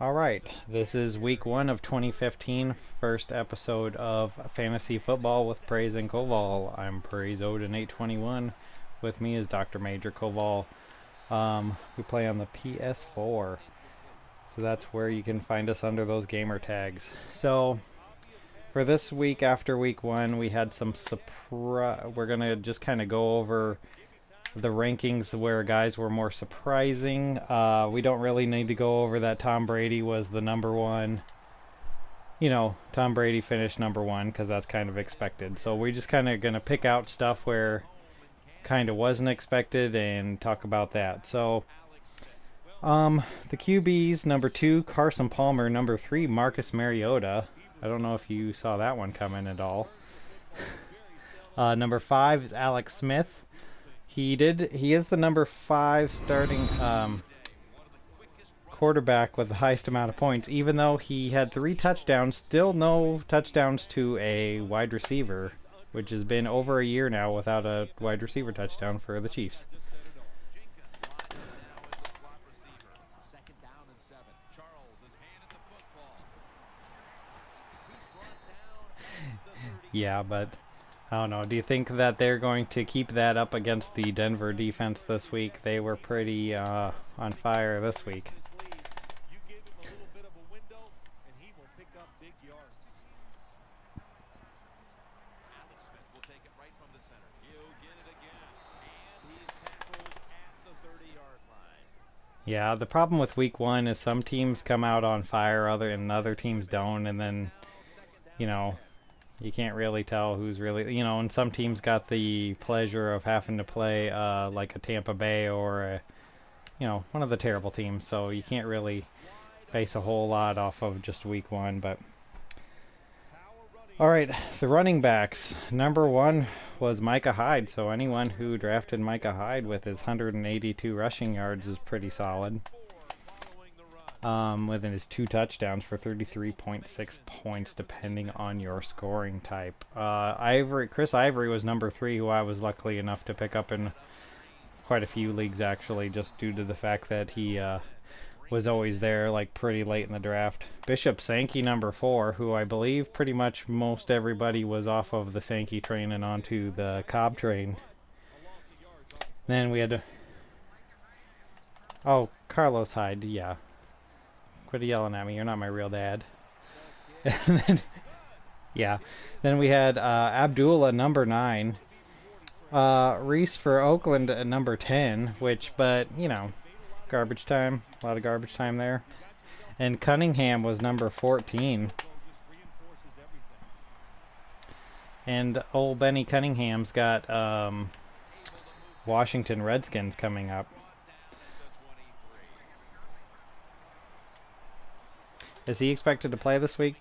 Alright, this is week 1 of 2015, first episode of Fantasy Football with Praise and Koval. I'm Praise Odin 821. With me is Dr. Major Koval. We play on the PS4, so that's where you can find us under those gamer tags. So, for this week after week 1, we had some surprise. We're going to just kind of go over the rankings where guys were more surprising. We don't really need to go over that Tom Brady was the number one. Tom Brady finished number one because that's kind of expected. So we're just kind of going to pick out stuff where kind of wasn't expected and talk about that. So, the QBs, number 2, Carson Palmer. Number 3, Marcus Mariota. I don't know if you saw that one coming at all. Number 5 is Alex Smith. He is the number 5 starting quarterback with the highest amount of points, even though he had 3 touchdowns. Still no touchdowns to a wide receiver, which has been over a year now without a wide receiver touchdown for the Chiefs. Yeah, but I don't know. Do you think that they're going to keep that up against the Denver defense this week? They were pretty on fire this week. Yeah, the problem with week 1 is some teams come out on fire and other teams don't, and then, you know, you can't really tell who's really, and some teams got the pleasure of having to play like a Tampa Bay or one of the terrible teams, so you can't really base a whole lot off of just week 1. But all right, the running backs. Number 1 was Micah Hyde, so anyone who drafted Micah Hyde with his 182 rushing yards is pretty solid. Within his 2 touchdowns for 33.6 points, depending on your scoring type. Chris Ivory was number 3, who I was lucky enough to pick up in quite a few leagues, actually, just due to the fact that he was always there, like, pretty late in the draft. Bishop Sankey, number 4, who I believe pretty much most everybody was off of the Sankey train and onto the Cobb train. Then we had Oh, Carlos Hyde, yeah. Quit yelling at me, you're not my real dad. And then, yeah. Then we had Abdullah, number 9. Reese for Oakland at number 10, but, garbage time. A lot of garbage time there. And Cunningham was number 14. And old Benny Cunningham's got Washington Redskins coming up. Is he expected to play this week?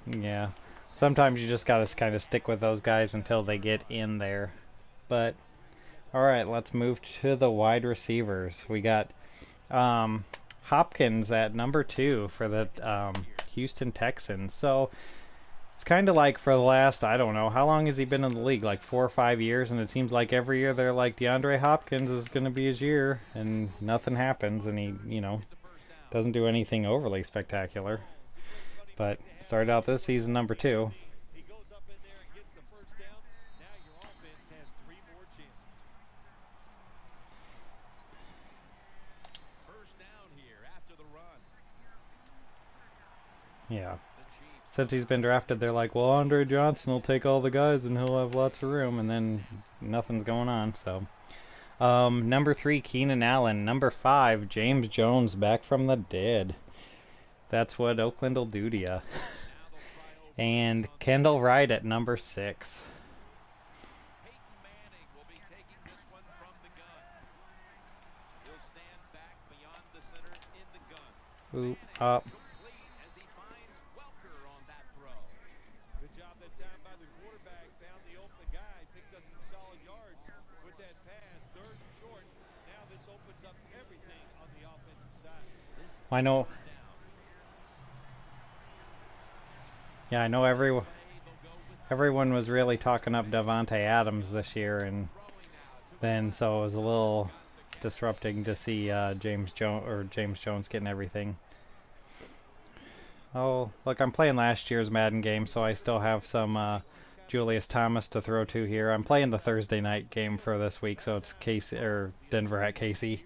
Yeah. Sometimes you just gotta kind of stick with those guys until they get in there. But, alright, let's move to the wide receivers. We got Hopkins at number 2 for the Houston Texans. So, it's kind of like for the last, I don't know, how long has he been in the league? Like 4 or 5 years, and it seems like every year they're like, DeAndre Hopkins is going to be his year, and nothing happens, and he, doesn't do anything overly spectacular. But started out this season number 2. Yeah. Since he's been drafted, they're like, well, Andre Johnson will take all the guys and he'll have lots of room, and then nothing's going on. So, number 3, Keenan Allen. Number 5, James Jones, back from the dead. That's what Oakland will do to you. And Kendall Wright at number 6. Ooh, up. I know. Yeah, I know everyone. everyone was really talking up Davante Adams this year, and then so it was a little disrupting to see James Jones getting everything. Oh, look, I'm playing last year's Madden game, so I still have some Julius Thomas to throw to here. I'm playing the Thursday night game for this week, so it's Casey or Denver at Casey.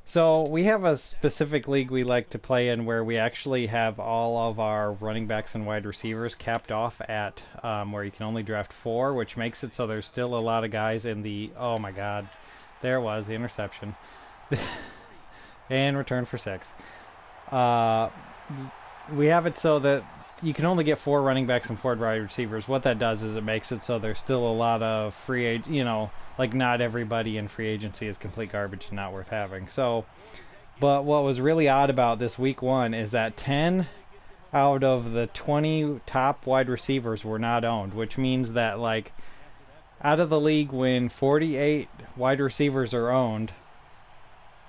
So we have a specific league we like to play in where we actually have all of our running backs and wide receivers capped off at where you can only draft 4, which makes it so there's still a lot of guys in the. Oh my God, there was the interception, and return for 6. We have it so that you can only get 4 running backs and 4 wide receivers. What that does is it makes it so there's still a lot of like not everybody in free agency is complete garbage and not worth having. So, but what was really odd about this week 1 is that 10 out of the 20 top wide receivers were not owned, which means that like out of the league when 48 wide receivers are owned,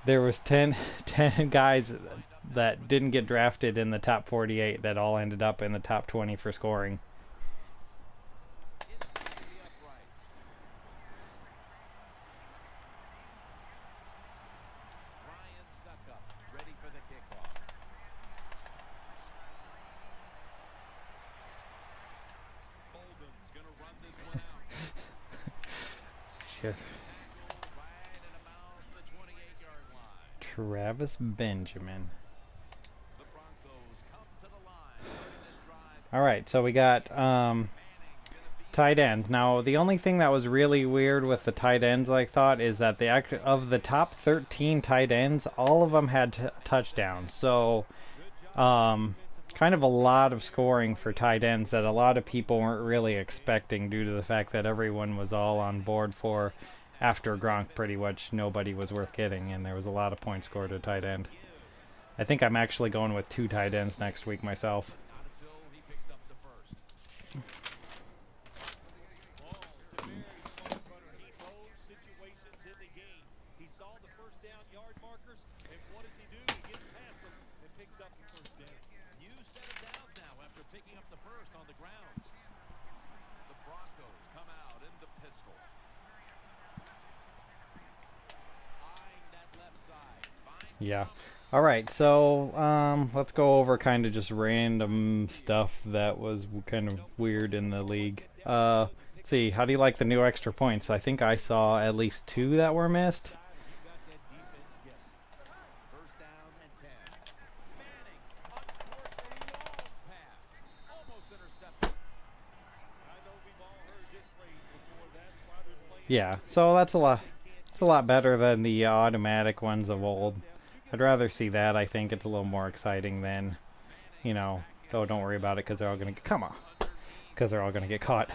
there was 10 guys that didn't get drafted in the top 48 that all ended up in the top 20 for scoring. Travis Benjamin. Alright, so we got tight ends. Now, the only thing that was really weird with the tight ends, I thought, is that of the top 13 tight ends, all of them had touchdowns. So, kind of a lot of scoring for tight ends that a lot of people weren't really expecting due to the fact that everyone was all on board for after Gronk. Pretty much nobody was worth getting, and there was a lot of points scored at tight end. I think I'm actually going with 2 tight ends next week myself. Yeah. Alright, so let's go over kind of just random stuff that was kind of weird in the league. Let's see, how do you like the new extra points? I think I saw at least 2 that were missed. Yeah, so that's a lot. It's a lot better than the automatic ones of old. I'd rather see that. I think it's a little more exciting than, though don't worry about it because they're all gonna because they're all gonna get caught.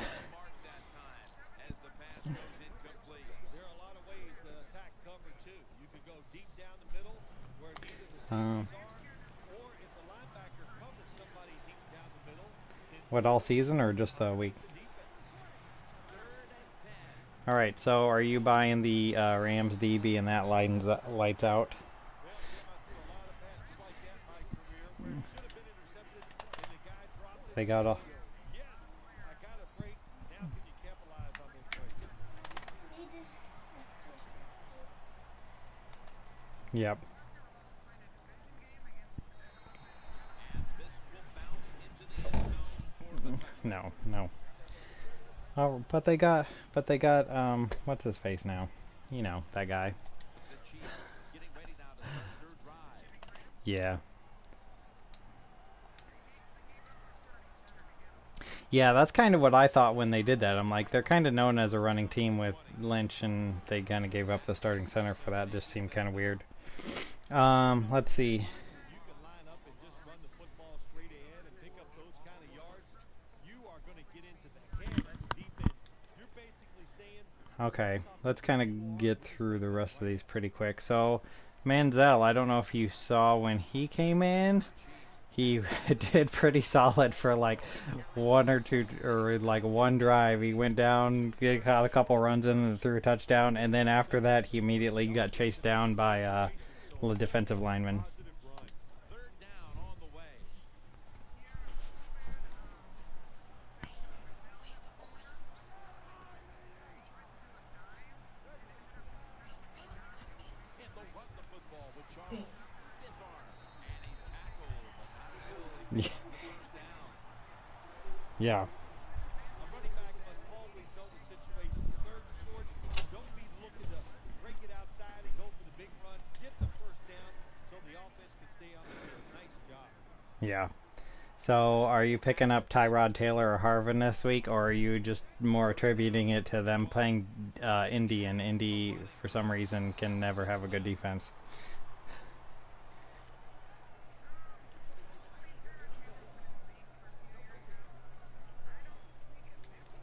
What, all season or just the week? All right, so are you buying the Rams DB and that lights out? They got a. Yep. No. Oh, but they got what's his face now? That guy. Yeah. Yeah, that's kind of what I thought when they did that. I'm like, they're kind of known as a running team with Lynch, and they kind of gave up the starting center for that. Just seemed kind of weird. Let's see. Okay, let's kind of get through the rest of these pretty quick. So, Manziel, I don't know if you saw when he came in. He did pretty solid for like 1 or 2 or like 1 drive. He went down, got a couple runs in and threw a touchdown, and then after that he immediately got chased down by a defensive lineman. Yeah. A running back must always know the situation. Third and short, don't be looking to break it outside and go for the big run. Get the first down so the offense can stay on the field. Nice job. Yeah. So, are you picking up Tyrod Taylor or Harvin this week, or are you just more attributing it to them playing Indy, and Indy, for some reason, can never have a good defense?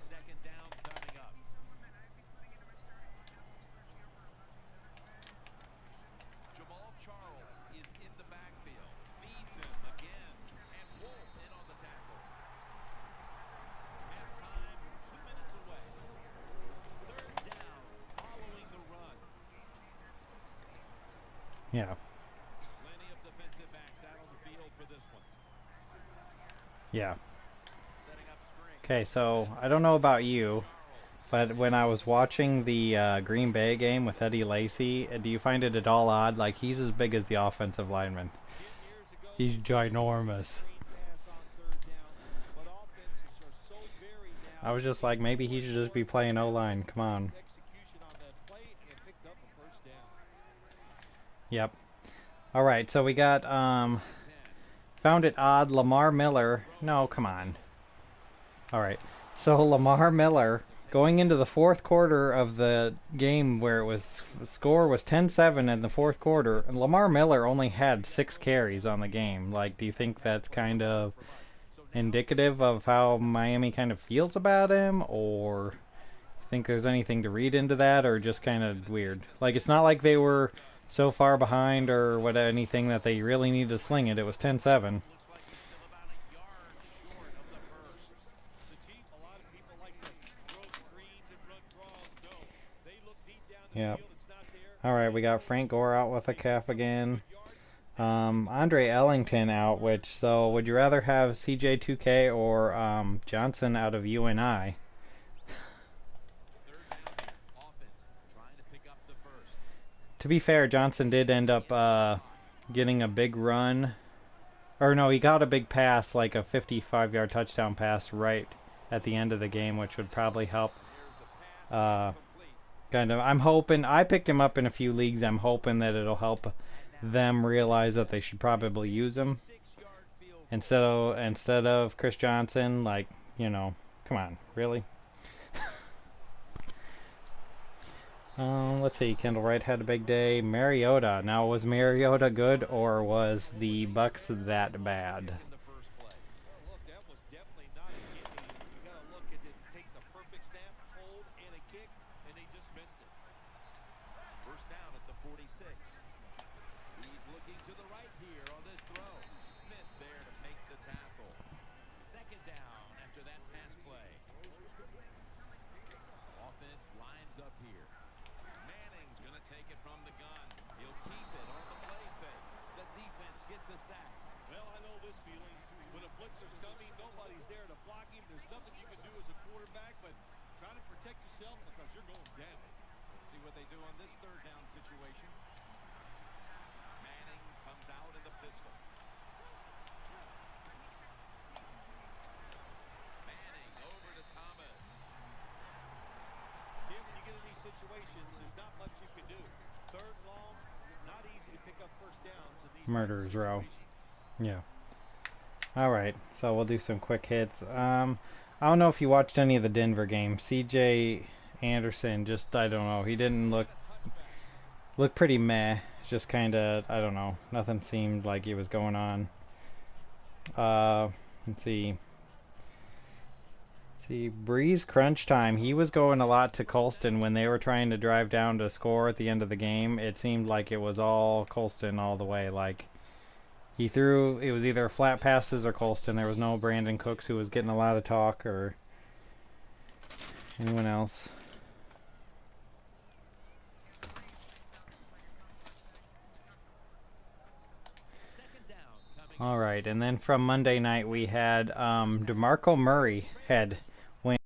Second down coming up. Jamal Charles is in the backfield. Feeds him again. And Wolf in on the tackle. Halftime, 2 minutes away. Third down following the run. Yeah. Plenty of defensive backs out on the field for this one. Yeah. Setting up screen. Okay, so I don't know about you, but when I was watching the Green Bay game with Eddie Lacy, do you find it at all odd? Like, he's as big as the offensive lineman. 10 years ago, He's ginormous. screen pass on third down, but offenses are so varied now. I was just like, maybe he should just be playing O-line. Come on. Execution on that play and picked up a first down. Yep. All right, so we got found it odd. Lamar Miller. No, come on. All right. So Lamar Miller going into the fourth quarter of the game where it was score was 10-7 in the fourth quarter, and Lamar Miller only had 6 carries on the game. Like, do you think that's kind of indicative of how Miami kind of feels about him, or think there's anything to read into that, or just kind of weird? Like, it's not like they were so far behind or what anything that they really need to sling it. It was 10-7. Looks like he's still about a yard short of the first. The Chief, a lot of people like to throw screens and run draws. No, they look deep down the Yep. field. It's not there. All right, we got Frank Gore out with a calf again. Andre Ellington out, which, so would you rather have CJ2K or Johnson out of UNI? Third down, offense trying to pick up the first. To be fair, Johnson did end up getting a big run. Or no, he got a big pass, like a 55-yard touchdown pass right at the end of the game, which would probably help. Here's the pass. Complete. Kind of, I'm hoping, I picked him up in a few leagues. I'm hoping that it'll help them realize that they should probably use him 6-yard field. instead of Chris Johnson. Like, you know, come on, really? Let's see. Kendall Wright had a big day. Mariota. Now, was Mariota good, or was the Bucks that bad? In the first play. Well, look, that was definitely not a gimme. You got to look at it. Takes a perfect snap, hold, and a kick, and they just missed it. First down at the 46. He's looking to the right here on this throw. Smith's there to make the tackle. Second down after that pass play. Offense lines up here. Manning's going to take it from the gun. He'll keep it on the play fake. The defense gets a sack. Well, I know this feeling. When a blitzer's coming, nobody's there to block him. There's nothing you can do as a quarterback, but try to protect yourself because you're going down. Let's see what they do on this third down situation. Manning comes out in the pistol. Manning over to Thomas. When you get in these situations, there's not much you can do. Third and long, not easy to pick up first downs in these Murderer's row. situations. Yeah. All right, so we'll do some quick hits. I don't know if you watched any of the Denver game. CJ Anderson, just, I don't know. He didn't look pretty meh. Just kind of, I don't know. Nothing seemed like it was going on. Let's see. Breeze crunch time. He was going a lot to Colston when they were trying to drive down to score at the end of the game. It seemed like it was all Colston all the way. Like, he threw, it was either flat passes or Colston. There was no Brandon Cooks, who was getting a lot of talk, or anyone else. All right, and then from Monday night we had DeMarco Murray had